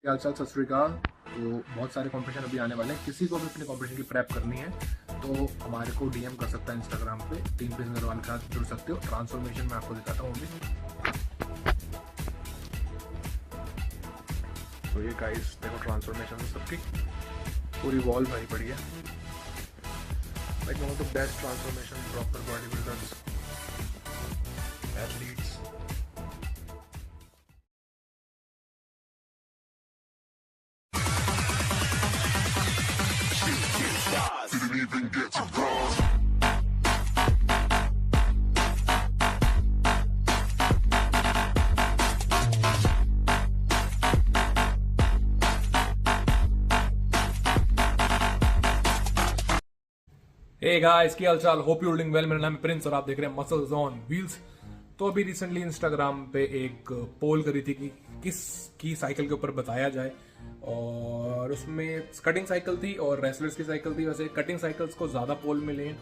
हाल चाल, सत श्रीकाल। तो बहुत सारे कंपटीशन अभी आने वाले हैं। किसी को भी अपने कंपटीशन की प्रेप करनी है तो हमारे को डीएम कर सकता है इंस्टाग्राम पे। टीम प्रिंस नरवाल के साथ जुड़ सकते हो। ट्रांसफॉर्मेशन मैं आपको दिखाता हूँ अभी। तो ये गाइस देखो, ट्रांसफॉर्मेशन सबकी पूरी वॉल भरी पड़ी है। Like one of the best transformation proper body builders athletes. Didn't even get to cross. Hey guys, क्या हाल चाल? Hope you doing well. मेरा नाम है प्रिंस और आप देख रहे हैं मसल्स ऑन व्हील्स। तो अभी रिसेंटली इंस्टाग्राम पे एक पोल करी थी कि किस की साइकिल के ऊपर बताया जाए, और उसमें कटिंग साइकिल थी और रेसलर्स की साइकिल थी। वैसे कटिंग साइकिल्स को ज़्यादा पोल मिले हैं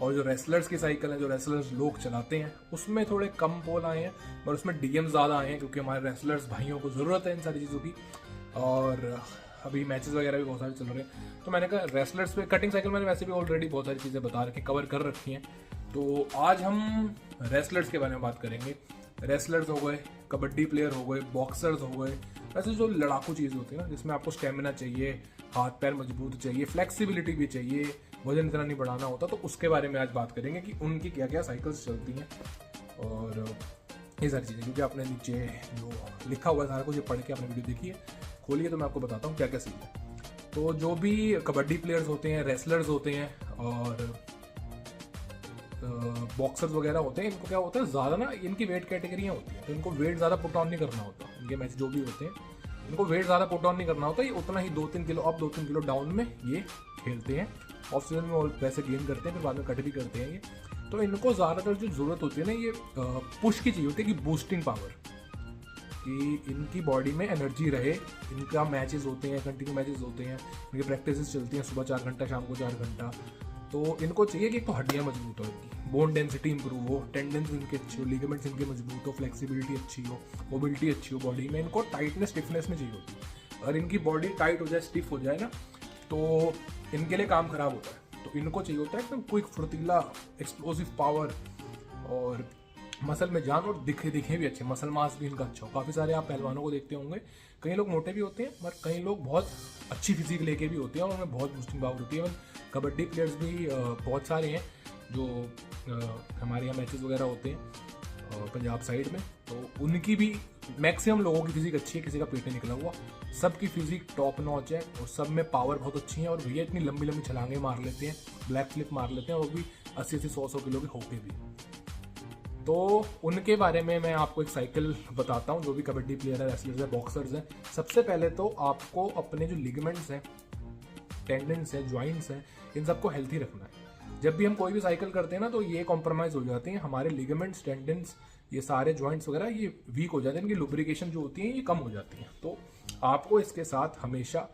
और जो रेसलर्स की साइकिल है, जो रेसलर्स लोग चलाते हैं, उसमें थोड़े कम पोल आए हैं, और उसमें डीएम ज़्यादा आए हैं क्योंकि हमारे रेसलर्स भाइयों को ज़रूरत है इन सारी चीज़ों की। और अभी मैचेस वगैरह भी बहुत सारे चल रहे हैं, तो मैंने कहा रेसलर्स पे कटिंग साइकिल मैंने वैसे भी ऑलरेडी बहुत सारी चीज़ें बता रखी, कवर कर रखी हैं। तो आज हम रेसलर्स के बारे में बात करेंगे। रेसलर्स हो गए, कबड्डी प्लेयर हो गए, बॉक्सर्स हो गए, वैसे जो लड़ाकू चीज़ होती है ना, जिसमें आपको स्टेमिना चाहिए, हाथ पैर मजबूत चाहिए, फ्लेक्सिबिलिटी भी चाहिए, वजन इतना नहीं बढ़ाना होता, तो उसके बारे में आज बात करेंगे कि उनकी क्या क्या साइकिल्स चलती हैं और ये सारी चीज़ें। क्योंकि आपने नीचे जो लिखा हुआ है सारा कुछ पढ़ के आपने वीडियो देखी है, खोलिए तो मैं आपको बताता हूँ क्या क्या सीख है। तो जो भी कबड्डी प्लेयर्स होते हैं, रेसलर्स होते हैं और बॉक्सर्स वगैरह होते हैं, इनको क्या होता है, ज़्यादा ना इनकी वेट कैटेगरियाँ होती हैं, तो इनको वेट ज़्यादा पुट ऑन नहीं करना होता। इनके मैच जो भी होते हैं, इनको वेट ज़्यादा पुट ऑन नहीं करना होता। ये उतना ही 2-3 किलो अप 2-3 किलो डाउन में ये खेलते हैं। ऑफ सीजन में और वैसे गेन करते हैं, फिर बाद में कट भी करते हैं ये। तो इनको ज़्यादातर जो ज़रूरत होती है ना, ये पुश की चाहिए होती है, कि बूस्टिंग पावर, कि इनकी बॉडी में एनर्जी रहे। इनका मैचेस होते हैं, कंटिन्यू मैचेस होते हैं, इनकी प्रैक्टिसेस चलती हैं, सुबह 4 घंटा, शाम को 4 घंटा। तो इनको चाहिए कि एक तो हड्डियाँ मजबूत हो, इनकी बोन डेंसिटी इंप्रूव हो, टेंडेंस इनके अच्छी हो, लिगामेंट्स इनके मजबूत हो, फ्लेक्सिबिलिटी अच्छी हो, मोबिलिटी अच्छी हो बॉडी में। इनको टाइटनेस, स्टिफनेस में चाहिए होती है। अगर इनकी बॉडी टाइट हो जाए, स्टिफ हो जाए ना, तो इनके लिए काम खराब होता है। तो इनको चाहिए होता है एकदम क्विक, फुर्तीला, एक्सप्लोसिव पावर, और मसल में जान, और दिखे भी अच्छे, मसल मास भी इनका अच्छा हो। काफ़ी सारे आप पहलवानों को देखते होंगे, कई लोग मोटे भी होते हैं, पर कई लोग बहुत अच्छी फिजिक लेके भी होते हैं और उनमें बहुत बूस्टिंग पावर होती है। कबड्डी प्लेयर्स भी बहुत सारे हैं जो हमारे यहाँ मैचेस वगैरह होते हैं पंजाब साइड में, तो उनकी भी मैक्सिमम लोगों की फिजिक अच्छी है, किसी का पेट नहीं निकला हुआ, सबकी फिजिक टॉप नॉच है और सब में पावर बहुत अच्छी है। और भैया इतनी लंबी लंबी छलांगे मार लेते हैं, ब्लैक फ्लिप मार लेते हैं, और वो भी 80-80, 100-100 किलो के होके भी। तो उनके बारे में मैं आपको एक साइकिल बताता हूँ, जो भी कबड्डी प्लेयर है, रेसलर्स है, बॉक्सर्स हैं। सबसे पहले तो आपको अपने जो लिगामेंट्स हैं, टेंडेंस है, ज्वाइंट्स हैं, इन सबको हेल्थी रखना है। जब भी हम कोई भी साइकिल करते हैं ना, तो ये कॉम्प्रोमाइज़ हो जाते हैं, हमारे लिगामेंट्स, टेंडेंस, ये सारे ज्वाइंट्स वगैरह ये वीक हो जाते हैं, इनकी लुब्रिकेशन जो होती है ये कम हो जाती है। तो आपको इसके साथ हमेशा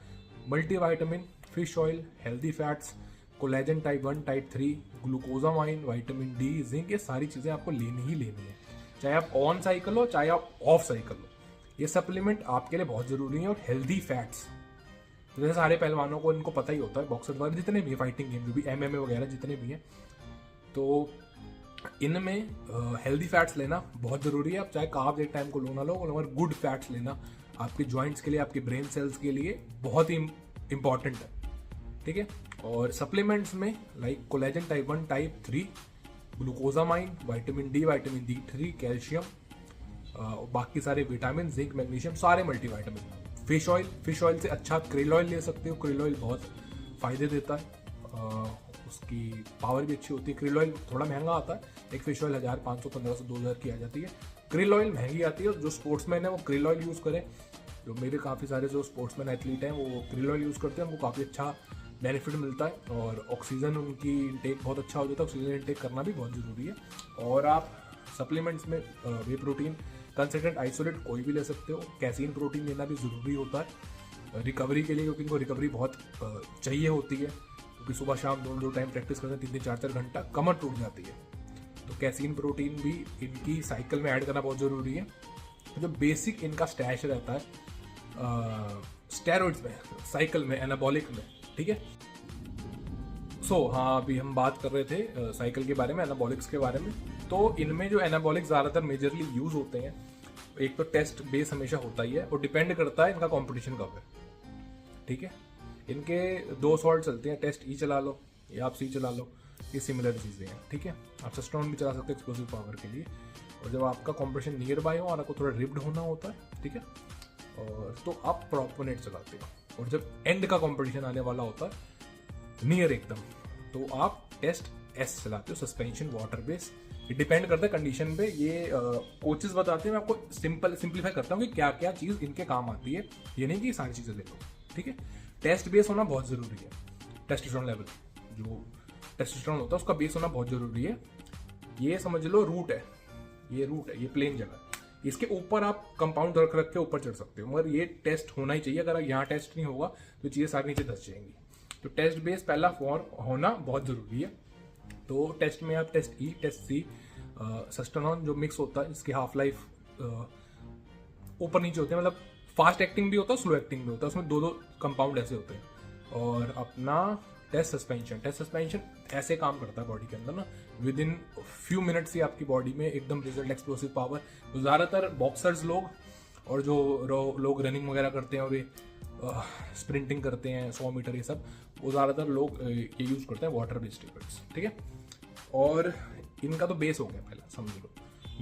multivitamin, fish oil, healthy fats, collagen type 1, type 3, glucosamine, vitamin D, zinc, ये सारी चीज़ें आपको लेनी ही लेनी है, चाहे आप ऑन साइकिल हो चाहे आप ऑफ साइकिल हो। ये सप्लीमेंट आपके लिए बहुत ज़रूरी है। और हेल्दी फैट्स, जैसे सारे पहलवानों को इनको पता ही होता है, बॉक्सर वगैरह जितने भी फाइटिंग गेम, जो भी एमएमए वगैरह जितने भी हैं, तो इनमें हेल्दी फैट्स लेना बहुत ज़रूरी है। आप चाहे कार्ब्स एक टाइम को लो ना लो, मगर गुड फैट्स लेना आपके जॉइंट्स के लिए, आपके ब्रेन सेल्स के लिए बहुत ही इंपॉर्टेंट है, ठीक है। और सप्लीमेंट्स में like collagen type 1, type 3, glucosamine, vitamin D, vitamin D3, calcium, बाकी सारे विटामिन, जिंक, मैग्नीशियम, सारे मल्टीविटामिन। फिश ऑयल से अच्छा क्रिल ऑयल ले सकते हो। क्रिल ऑयल बहुत फ़ायदे देता है, उसकी पावर भी अच्छी होती है। क्रिल ऑयल थोड़ा महंगा आता है, एक फिश ऑयल 1000, 500, 1500, 2000 की आ जाती है। क्रिल ऑयल महंगी आती है, और जो स्पोर्ट्समैन है वो क्रिल ऑयल यूज़ करें। जो मेरे काफ़ी सारे जो स्पोर्ट्समैन एथलीट हैं वो क्रिल ऑयल यूज़ करते हैं, उनको काफ़ी अच्छा बेनिफिट मिलता है, और ऑक्सीजन उनकी इंटेक बहुत अच्छा हो जाता है। ऑक्सीजन इंटेक करना भी बहुत ज़रूरी है। और आप सप्लीमेंट्स में वे प्रोटीन, कंसिस्टेंट आइसोलेट कोई भी ले सकते हो। कैसीन प्रोटीन लेना भी ज़रूरी होता है रिकवरी के लिए, क्योंकि इनको रिकवरी बहुत चाहिए होती है, क्योंकि सुबह शाम 2 टाइम प्रैक्टिस करते हैं, 3-3, 4-4 घंटा, कमर टूट जाती है। तो कैसीन प्रोटीन भी इनकी साइकिल में ऐड करना बहुत ज़रूरी है। तो जो बेसिक इनका स्टैश रहता है स्टेरॉइड्स में, साइकिल में, एनाबॉलिक में, ठीक है। हाँ, अभी हम बात कर रहे थे साइकिल के बारे में, एनाबॉलिक्स के बारे में। तो इनमें जो एनाबॉलिक ज़्यादातर मेजरली यूज होते हैं, एक तो टेस्ट बेस हमेशा होता ही है और डिपेंड करता है इनका कंपटीशन कब है, ठीक है। इनके 2 सॉल्ट चलते हैं, टेस्ट ई चला लो या आप सी चला लो, ये सिमिलर चीज़ें हैं, ठीक है। आप सस्टेनॉन भी चला सकते हैं एक्सप्लोसिव पावर के लिए, और जब आपका कंपटीशन नियर बाय हो और आपको थोड़ा रिप्ड होना होता है, ठीक है, और तो आप प्रोपोनेट चलाते हो। और जब एंड का कंपटीशन आने वाला होता है नियर एकदम, तो आप टेस्ट एस चलाते हो, सस्पेंशन वाटर बेस। ये डिपेंड करता है कंडीशन पे, ये कोचेस बताते हैं। मैं आपको सिंपलीफाई करता हूँ कि क्या क्या चीज़ इनके काम आती है, ये नहीं कि सारी चीज़ें ले लो, ठीक है। टेस्ट बेस होना बहुत ज़रूरी है, टेस्टोस्टेरोन लेवल, जो टेस्टोस्टेरोन होता है उसका बेस होना बहुत ज़रूरी है। ये समझ लो रूट है, ये रूट है, ये प्लेन जगह, इसके ऊपर आप कंपाउंड रख रख के ऊपर चढ़ सकते हो, मगर ये टेस्ट होना ही चाहिए। अगर यहाँ टेस्ट नहीं होगा तो चीज़ें सारी नीचे धस जाएंगी। तो टेस्ट बेस पहला फॉर्म होना बहुत ज़रूरी है। तो टेस्ट में आप टेस्ट ई, टेस्ट सी, सस्टेनॉन जो मिक्स होता है, इसकी हाफ लाइफ ऊपर नीचे होते हैं, मतलब फास्ट एक्टिंग भी होता है, स्लो एक्टिंग भी होता है, उसमें 2 कंपाउंड ऐसे होते हैं। और अपना टेस्ट सस्पेंशन ऐसे काम करता है बॉडी के अंदर ना, विद इन फ्यू मिनट्स ही आपकी बॉडी में एकदम रिजल्ट, एक्सप्लोसिव पावर। तो ज़्यादातर बॉक्सर्स लोग और जो लोग रनिंग वगैरह करते हैं और ये स्प्रिंटिंग करते हैं 100 मीटर, ये सब, वो ज़्यादातर लोग ये यूज़ करते हैं वाटर बेस्ड स्टेरॉइड्स, ठीक है। और इनका तो बेस हो गया, पहला समझ लो,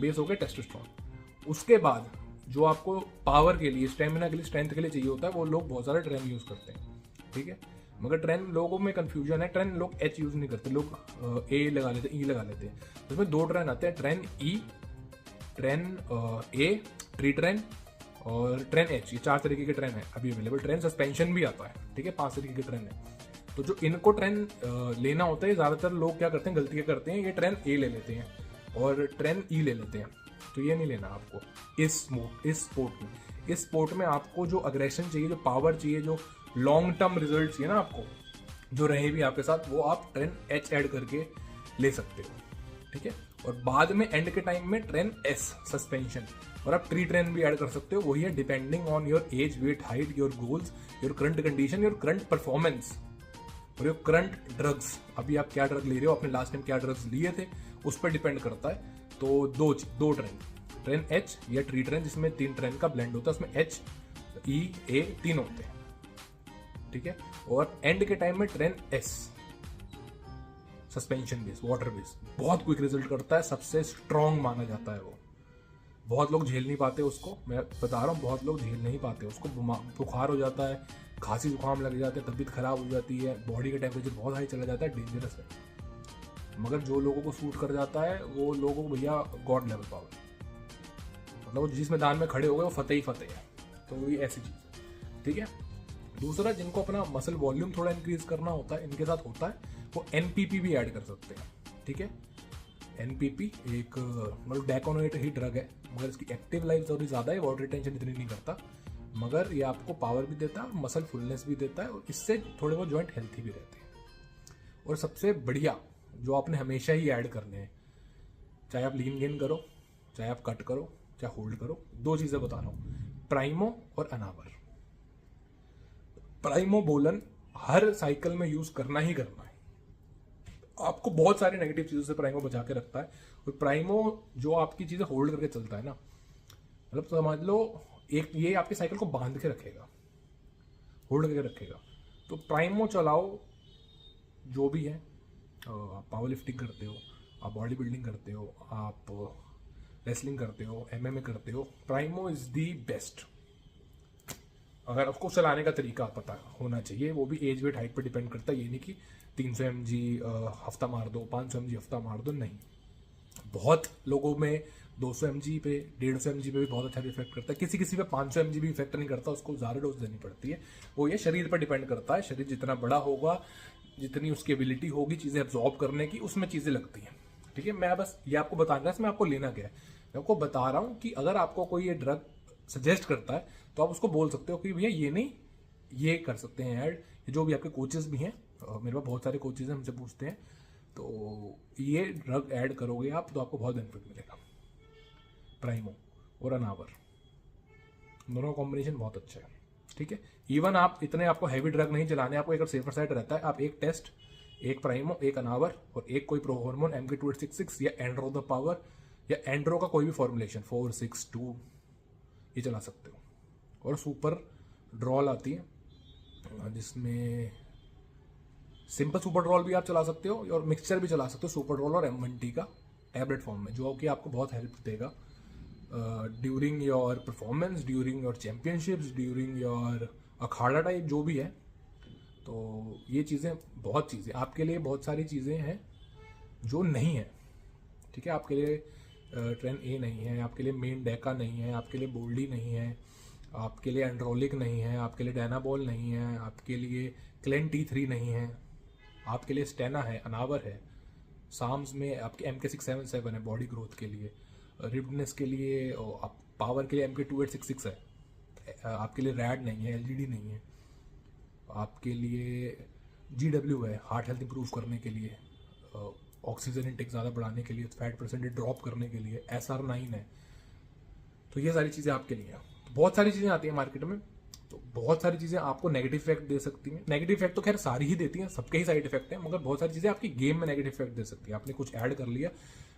बेस हो गया टेस्टोस्टेरोन। उसके बाद जो आपको पावर के लिए, स्टेमिना के लिए, स्ट्रेंथ के लिए चाहिए होता है, वो लोग बहुत ज़्यादा ट्रेन यूज़ करते हैं, ठीक है। मगर ट्रेन लोगों में कंफ्यूजन है, ट्रेन लोग एच यूज़ नहीं करते, लोग ए लगा लेते हैं, ई लगा लेते हैं। तो इसमें 2 ट्रेन आते हैं, ट्रेन ई, ट्रेन ए, ट्री ट्रेन, और ट्रेन एच। ये 4 तरीके के ट्रेन है अभी अवेलेबल। ट्रेन सस्पेंशन भी आता है, ठीक है, 5 तरीके के ट्रेन है। तो जो इनको ट्रेन लेना होता है, ज़्यादातर लोग क्या करते हैं, गलतियाँ करते हैं, ये ट्रेन ए ले लेते हैं और ट्रेन ई ले लेते हैं। तो ये नहीं लेना आपको इस स्पोर्ट में। इस स्पोर्ट में आपको जो अग्रेशन चाहिए, जो पावर चाहिए, जो लॉन्ग टर्म रिजल्ट चाहिए ना आपको, जो रहे भी आपके साथ, वो आप ट्रेन एच ऐड करके ले सकते हो, ठीक है। और बाद में एंड के टाइम में ट्रेन एस सस्पेंशन, और आप ट्री ट्रेन भी ऐड कर सकते हो। वही है, depending on your age, weight, height, your goals, your current condition, your current performance और योर करंट ड्रग्स। अभी आप क्या ड्रग ले रहे हो, आपने लास्ट टाइम क्या ड्रग्स लिए थे, उस पर डिपेंड करता है। तो दो ट्रेन एच या ट्री ट्रेन, जिसमें 3 ट्रेन का ब्लेंड होता है, उसमें एच, ई, ए 3 होते हैं, ठीक है। और एंड के टाइम में train S suspension base, water base, बहुत क्विक रिजल्ट करता है, सबसे स्ट्रॉन्ग माना जाता है वो। बहुत लोग झेल नहीं पाते उसको, मैं बता रहा हूँ, बहुत लोग झेल नहीं पाते उसको। बुखार हो जाता है, खांसी जुकाम लग जाते हैं, तबीयत खराब हो जाती है, बॉडी का टेम्परेचर बहुत हाई चला जाता है, डेंजरस है। मगर जो लोगों को सूट कर जाता है, वो लोगों को भैया गॉड लेवल पावर, मतलब वो जिस मैदान में खड़े हो गए वो फतेह ही फतेह है। तो ये ऐसी चीज़ है, ठीक है। दूसरा, जिनको अपना मसल वॉल्यूम थोड़ा इंक्रीज करना होता है, इनके साथ होता है, वो एनपीपी भी ऐड कर सकते हैं, ठीक है। एनपीपी एक मतलब डैकोनोएट ही ड्रग है, मगर इसकी एक्टिव लाइफ थोड़ी ज़्यादा है, वाटर रिटेंशन इतनी नहीं करता, मगर ये आपको पावर भी देता है, मसल फुलनेस भी देता है, और इससे थोड़े बहुत जॉइंट हेल्थी भी रहते हैं। और सबसे बढ़िया जो आपने हमेशा ही ऐड करने हैं, चाहे आप लीन गेन करो, चाहे आप कट करो, चाहे होल्ड करो, 2 चीज़ें बता रहा हूँ, प्राइमो और अनावर। प्राइमो बोलन हर साइकिल में यूज करना ही करना है। आपको बहुत सारी नेगेटिव चीजों से प्राइमो बचा के रखता है। और प्राइमो जो आपकी चीजें होल्ड करके चलता है ना, मतलब समझ लो एक ये आपकी साइकिल को बांध के रखेगा, होल्ड करके रखेगा। तो प्राइमो चलाओ, जो भी है, आप पावर लिफ्टिंग करते हो, आप बॉडी बिल्डिंग करते हो, आप रेसलिंग करते हो, एमएमए करते हो, प्राइमो इज दी बेस्ट। अगर उसको चलाने का तरीका पता होना चाहिए, वो भी एज, वेट, हाइट पर डिपेंड करता है। ये नहीं कि 300 mg हफ्ता मार दो, 500 mg हफ्ता मार दो, नहीं। बहुत लोगों में 200 mg पे, 150 mg पे भी बहुत अच्छा इफेक्ट करता है। किसी किसी पे 500 mg भी इफेक्ट नहीं करता, उसको ज़्यादा डोज देनी पड़ती है। वो ये शरीर पर डिपेंड करता है, शरीर जितना बड़ा होगा, जितनी उसकी एबिलिटी होगी चीज़ें एब्जॉर्ब करने की, उसमें चीज़ें लगती हैं, ठीक है। मैं बस ये आपको बताना है, इसमें आपको लेना क्या है, मैं आपको बता रहा हूँ कि अगर आपको कोई ये ड्रग सजेस्ट करता है तो आप उसको बोल सकते हो कि भैया ये नहीं, ये कर सकते हैं ऐड। जो भी आपके कोचेस भी हैं, मेरे पास बहुत सारे कोचेस हैं, हमसे पूछते हैं, तो ये ड्रग ऐड करोगे आप तो आपको बहुत बेनिफिट मिलेगा। प्राइमो और अनावर दोनों कॉम्बिनेशन बहुत अच्छा है। ठीक है। इवन आप इतने आपको हैवी ड्रग नहीं चलाने, आपको अगर सेफर साइड रहता है, आप एक टेस्ट, एक प्राइमो, एक अनावर और एक कोई प्रो हार्मोन MK2866 या एंड्रो द पावर या एंड्रो का कोई भी फॉर्मुलेशन 462 ये चला सकते हो। और सुपर ड्रॉल आती है जिसमें सिंपल सुपर ड्रॉल भी आप चला सकते हो और मिक्सचर भी चला सकते हो सुपर ड्रॉल और M1T का टैबलेट फॉर्म में, जो कि आपको बहुत हेल्प देगा during your performance, during your championships, during your Akhara type जो भी है। तो ये चीज़ें बहुत चीज़ें आपके लिए, बहुत सारी चीज़ें हैं जो नहीं है, ठीक है। आपके लिए ट्रेन ए नहीं है, आपके लिए मेन डेका नहीं है, आपके लिए बोल्डी नहीं है, आपके लिए एंड्रोलिक नहीं है, आपके लिए डायनाबॉल नहीं है, आपके लिए क्लेन T3 नहीं है, आपके लिए स्टेना है, अनावर है, साम्स में आपके MK677 है बॉडी ग्रोथ के लिए, रिब्डनेस के लिए, पावर के लिए MK2866 है, आपके लिए रैड नहीं है, LGD नहीं है, आपके लिए GW है हार्ट हेल्थ इंप्रूव करने के लिए, ऑक्सीजन इंटेक ज़्यादा बढ़ाने के लिए, फैट परसेंटेज ड्रॉप करने के लिए, SR9 है। तो ये सारी चीज़ें आपके लिए हैं। तो बहुत सारी चीज़ें आती हैं मार्केट में, तो बहुत सारी चीज़ें आपको नेगेटिव इफेक्ट दे सकती हैं। नेगेटिव इफेक्ट तो खैर सारी ही देती हैं, सबके ही साइड इफेक्ट हैं, मगर बहुत सारी चीज़ें आपकी गेम में नेगेटिव इफेक्ट दे सकती है। आपने कुछ ऐड कर लिया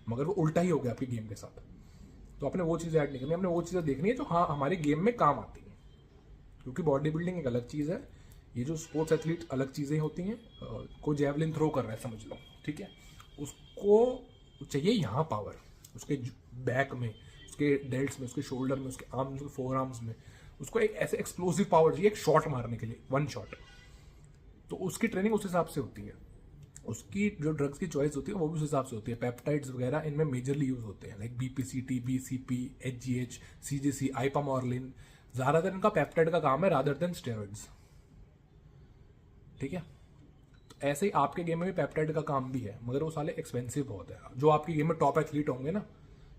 मगर वो उल्टा ही हो गया आपकी गेम के साथ, तो आपने वो चीज़ें ऐड नहीं करनी, आपने वो चीज़ें देखनी है जो हाँ हमारे गेम में काम आती हैं। क्योंकि बॉडी बिल्डिंग एक अलग चीज़ है, ये जो स्पोर्ट्स एथलीट अलग चीज़ें होती हैं। कोई जैवलिन थ्रो कर रहा है समझ लो, ठीक है, उसको चाहिए यहाँ पावर, उसके बैक में, उसके डेल्ट्स में, उसके शोल्डर में, उसके आर्म्स में, फोर आर्म्स में, उसको एक ऐसे एक्सप्लोसिव पावर चाहिए एक शॉट मारने के लिए, वन शॉट। तो उसकी ट्रेनिंग उस हिसाब से होती है, उसकी जो ड्रग्स की चॉइस होती है वो भी उस हिसाब से होती है। पेप्टाइड्स वगैरह इनमें मेजरली यूज होते हैं, like BPCT, BCP, HGH, CGC, आइपामोरलिन। ज़्यादातर इनका पेप्टाइड का काम है रादर देन स्टेरॉइड्स, ठीक है। तो ऐसे ही आपके गेम में भी पेप्टाइड का काम भी है, मगर वो साले एक्सपेंसिव बहुत है। जो आपकी गेम में टॉप एथलीट होंगे ना,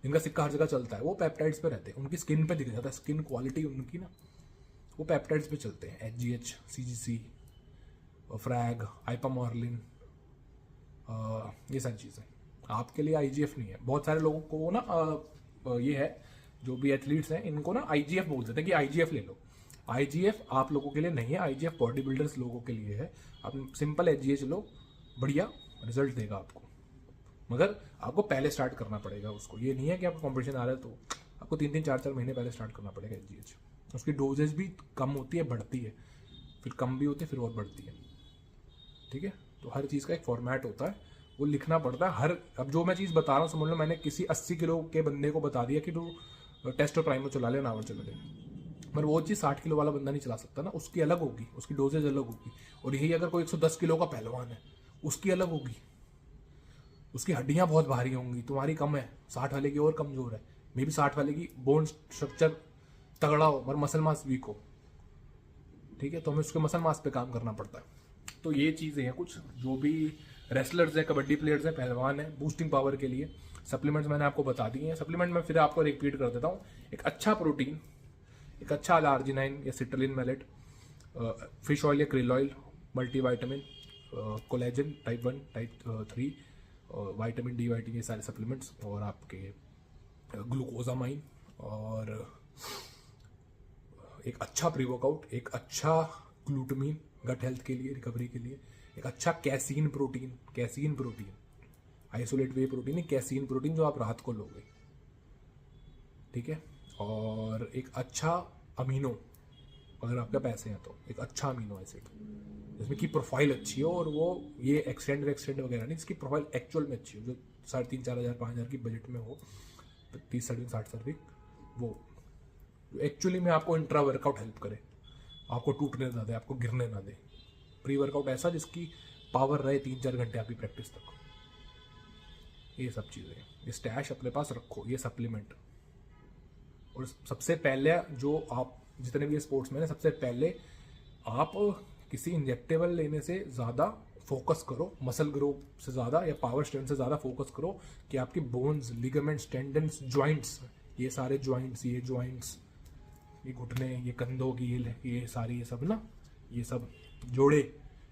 जिनका सिक्का हर जगह चलता है, वो पेप्टाइड्स पे रहते हैं, उनकी स्किन पे दिख जाता है, स्किन क्वालिटी उनकी ना वो पेप्टाइड्स पे चलते हैं। HGH, CGC, फ्रैग, आइपामोरलिन, ये सारी चीज़ें आपके लिए। IGF नहीं है। बहुत सारे लोगों को ना ये है, जो भी एथलीट्स हैं इनको ना IGF बोल देते हैं कि IGF ले लो। IGF आप लोगों के लिए नहीं है, IGF बॉडी बिल्डर्स लोगों के लिए है। आप सिंपल HGH लो, बढ़िया रिजल्ट देगा आपको, मगर आपको पहले स्टार्ट करना पड़ेगा उसको। ये नहीं है कि आपको कॉम्पिटिशन आ रहा है तो आपको 3-3, 4-4 महीने पहले स्टार्ट करना पड़ेगा HGH। उसकी डोजेज भी कम होती है, बढ़ती है, फिर कम भी होती है, फिर और बढ़ती है, ठीक है। तो हर चीज़ का एक फॉर्मेट होता है, वो लिखना पड़ता है हर। अब जो मैं चीज़ बता रहा हूँ समझ लो, मैंने किसी 80 किलो के बंदे को बता दिया कि तू टेस्ट और प्राइमो चला ले, नावर चला ले, पर वो चीज़ 60 किलो वाला बंदा नहीं चला सकता ना, उसकी अलग होगी, उसकी डोजेज अलग होगी। और यही अगर कोई 110 किलो का पहलवान है, उसकी अलग होगी, उसकी हड्डियाँ बहुत भारी होंगी, तुम्हारी कम है, 60 वाले की और कमज़ोर है, मे बी 60 वाले की बोन स्ट्रक्चर तगड़ा हो पर मसल मास वीक हो, ठीक है। तो हमें उसके मसल मास पे काम करना पड़ता है। तो ये चीज़ें हैं कुछ, जो भी रेसलर्स हैं, कबड्डी प्लेयर्स हैं, पहलवान हैं, बूस्टिंग पावर के लिए सप्लीमेंट्स मैंने आपको बता दिए हैं। सप्लीमेंट में फिर आपको रिपीट कर देता हूँ, एक अच्छा प्रोटीन, एक अच्छा L-arginine या सिट्रलिन मैलेट, फिश ऑयल या krill oil, multivitamin, collagen type 1, type 3, vitamin D, vitamin, ये सारे सप्लीमेंट्स, और आपके ग्लूकोजामाइन, और एक अच्छा प्री वर्कआउट, एक अच्छा ग्लूटामिन गट हेल्थ के लिए, रिकवरी के लिए, एक अच्छा casein protein, isolate whey protein है, कैसीन प्रोटीन जो आप रात को लोगे, ठीक है। और एक अच्छा अमीनो, अगर आपके पैसे हैं तो एक अच्छा अमीनो एसिड जिसमें की प्रोफाइल अच्छी हो, और वो ये एक्सटेंड वगैरह नहीं, इसकी प्रोफाइल एक्चुअल में अच्छी हो, जो 3,500, 4,000, 5,000 की बजट में हो, 30 सर्विंग 60 सर्विंग, वो एक्चुअली में आपको इंट्रा वर्कआउट हेल्प करे, आपको टूटने ना दे, आपको गिरने ना दे। प्री वर्कआउट ऐसा जिसकी पावर रहे 3-4 घंटे आपकी प्रैक्टिस तक। ये सब चीज़ें, ये स्टैश अपने पास रखो, ये सप्लीमेंट। और सबसे पहले जो आप जितने भी स्पोर्ट्स में, सबसे पहले आप किसी इंजेक्टेबल लेने से ज़्यादा फोकस करो, मसल ग्रो से ज़्यादा या पावर स्ट्रेंथ से ज़्यादा फोकस करो कि आपकी बोन्स, लिगामेंट्स, टेंडन्स, जॉइंट्स, ये सारे जॉइंट्स, ये घुटने, ये कंधों की, ये सारी, ये सब ना, ये सब जोड़े,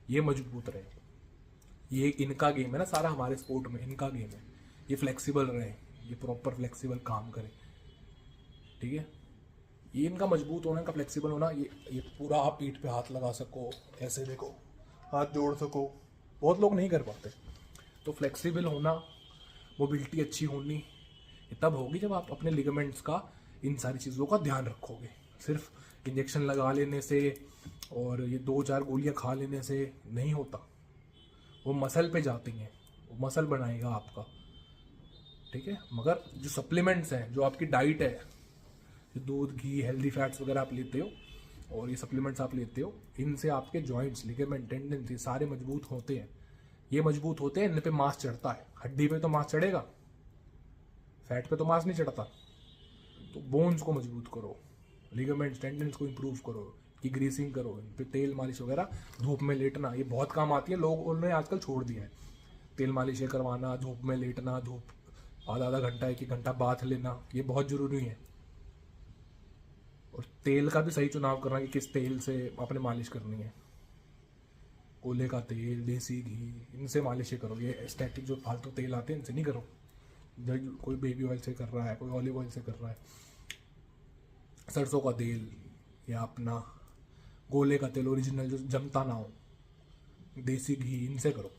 ये मजबूत रहे। ये इनका गेम है ना सारा, हमारे स्पोर्ट में इनका गेम है। ये फ्लेक्सिबल रहे, ये प्रॉपर फ्लेक्सिबल काम करे, ठीक है। ये इनका मजबूत होना, इनका फ्लेक्सिबल होना, ये पूरा आप पीठ पे हाथ लगा सको, ऐसे देखो हाथ जोड़ सको, बहुत लोग नहीं कर पाते। तो फ्लेक्सिबल होना, मोबिलिटी अच्छी होनी, ये तब होगी जब आप अपने लिगामेंट्स का, इन सारी चीज़ों का ध्यान रखोगे। सिर्फ इंजेक्शन लगा लेने से और ये 2-4 गोलियां खा लेने से नहीं होता। वो मसल पे जाती हैं, वो मसल बनाएगा आपका, ठीक है। मगर जो सप्लीमेंट्स हैं, जो आपकी डाइट है, जो दूध, घी, हेल्दी फैट्स वगैरह आप लेते हो और ये सप्लीमेंट्स आप लेते हो, इनसे आपके जॉइंट्स, लिगामेंट, टेंडन्स, ये सारे मजबूत होते हैं। ये मजबूत होते हैं, इन पे मांस चढ़ता है। हड्डी पे तो मांस चढ़ेगा, फैट पे तो मांस नहीं चढ़ता। तो बोन्स को मजबूत करो, लिगामेंट्स, टेंडन्स को इंप्रूव करो, की ग्रीसिंग करो, इन पे तेल मालिश वगैरह, धूप में लेटना, ये बहुत काम आती है। लोग उन्होंने आजकल छोड़ दिया है तेल मालिशें करवाना, धूप में लेटना, धूप आधा घंटा 1 घंटा बाथ लेना, ये बहुत ज़रूरी है। और तेल का भी सही चुनाव करना कि किस तेल से आपने मालिश करनी है। ओले का तेल, देसी घी, इनसे मालिशें करो। ये स्टैटिक जो फालतू तेल आते हैं इनसे नहीं करो। जब कोई बेबी ऑयल से कर रहा है, कोई ऑलिव ऑयल से कर रहा है, सरसों का तेल या अपना गोले का तेल ओरिजिनल जो जमता ना हो, देसी घी, इनसे करो।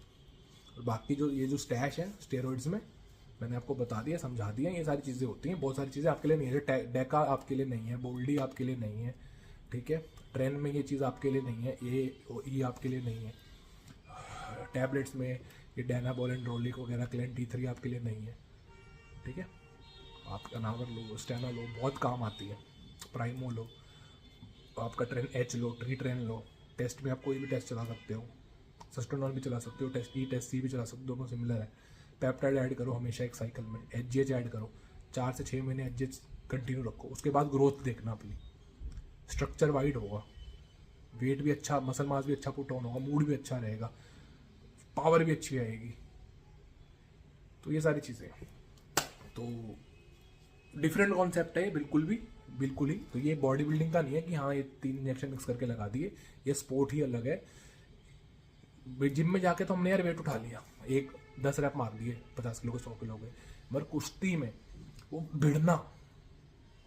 और बाकी जो ये जो स्टैश है स्टेरॉइड्स में, मैंने आपको बता दिया, समझा दिया, ये सारी चीज़ें होती हैं। बहुत सारी चीज़ें आपके लिए नहीं है। डेका आपके लिए नहीं है, बोल्डी आपके लिए नहीं है, ठीक है। ट्रेन में ये चीज़ आपके लिए नहीं है, ये आपके लिए नहीं है। टैबलेट्स में ये डैनाबॉल एंड्रोलिक वगैरह, क्लेन T3 आपके लिए नहीं है, ठीक है। आप अनावर लो, स्टेना लो, बहुत काम आती है। प्राइमो लो, आपका ट्रेन H लो, ट्रेन लो। टेस्ट में आप कोई भी टेस्ट चला सकते हो, सस्टेनॉल भी चला सकते हो, टेस्ट E, टेस्ट C भी चला सकते हो, दोनों सिमिलर है। पेप्टाइड ऐड करो हमेशा एक साइकिल में, HGH ऐड करो, 4 से 6 महीने HGH कंटिन्यू रखो। उसके बाद ग्रोथ देखना अपनी, स्ट्रक्चर वाइड होगा, वेट भी अच्छा, मसल मास भी अच्छा पुट ऑन होगा, मूड भी अच्छा रहेगा, पावर भी अच्छी आएगी। तो ये सारी चीज़ें, तो डिफरेंट कॉन्सेप्ट है बिल्कुल ही। तो ये बॉडी बिल्डिंग का नहीं है कि हाँ ये 3 इंजेक्शन मिक्स करके लगा दिए, ये स्पोर्ट ही अलग है। जिम में जाके तो हमने यार वेट उठा लिया, 10 रैप मार दिए, 50 किलो के 100 किलो के, मगर कुश्ती में वो भिड़ना,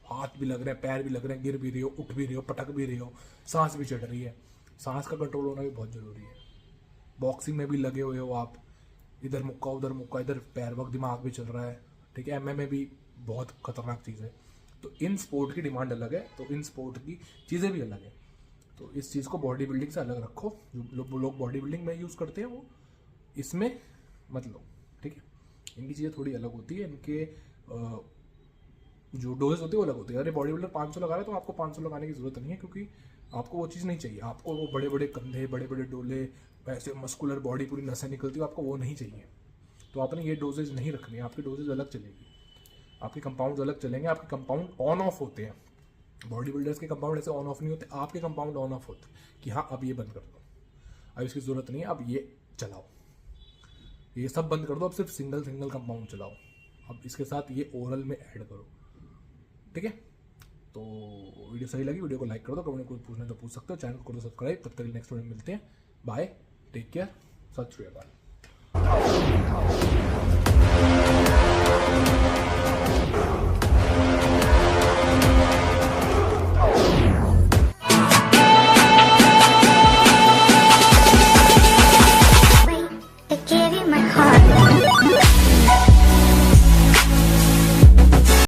हाथ भी लग रहे हैं, पैर भी लग रहे हैं, गिर भी रहे हो, उठ भी रहे हो, पटक भी रहे हो, सांस भी चढ़ रही है, सांस का कंट्रोल होना भी बहुत ज़रूरी है। बॉक्सिंग में भी लगे हुए हो आप, इधर मुक्का उधर मुक्का, इधर पैर वक्त दिमाग भी चल रहा है, ठीक है। MMA भी बहुत खतरनाक चीज़ है। तो इन स्पोर्ट की डिमांड अलग है, तो इन स्पोर्ट की चीज़ें भी अलग है। तो इस चीज़ को बॉडी बिल्डिंग से अलग रखो। जो लोग बॉडी बिल्डिंग में यूज़ करते हैं वो इसमें मत लो, ठीक है। इनकी चीज़ें थोड़ी अलग होती है, इनके जो डोजेस होती है वो अलग होती है। अरे बॉडी बिल्डर 500 लगा रहा है तो आपको 500 लगाने की ज़रूरत नहीं है, क्योंकि आपको वो चीज़ नहीं चाहिए। आपको वो बड़े बड़े कंधे, बड़े बड़े डोले, ऐसे मस्कुलर बॉडी, पूरी नसें निकलती हो, आपको वो नहीं चाहिए। तो आपने ये डोजेज नहीं रखनी है, आपकी डोजेज अलग चलेगी, आपके कंपाउंड अलग चलेंगे। आपके कंपाउंड ऑन ऑफ होते हैं, बॉडी बिल्डर्स के कंपाउंड ऐसे ऑन ऑफ नहीं होते, आपके कंपाउंड ऑन ऑफ होते कि हाँ अब ये बंद कर दो, अब इसकी ज़रूरत नहीं है, अब ये चलाओ, ये सब बंद कर दो, अब सिर्फ सिंगल कंपाउंड चलाओ, अब इसके साथ ये ओरल में ऐड करो, ठीक है। तो वीडियो सही लगी, वीडियो को लाइक कर दो, कमेंट में कुछ पूछना तो पूछ सकते हो, चैनल को कर दो सब्सक्राइब। तब तक नेक्स्ट वीडियो में मिलते हैं, बाय, टेक केयर, सत श्री अकाल।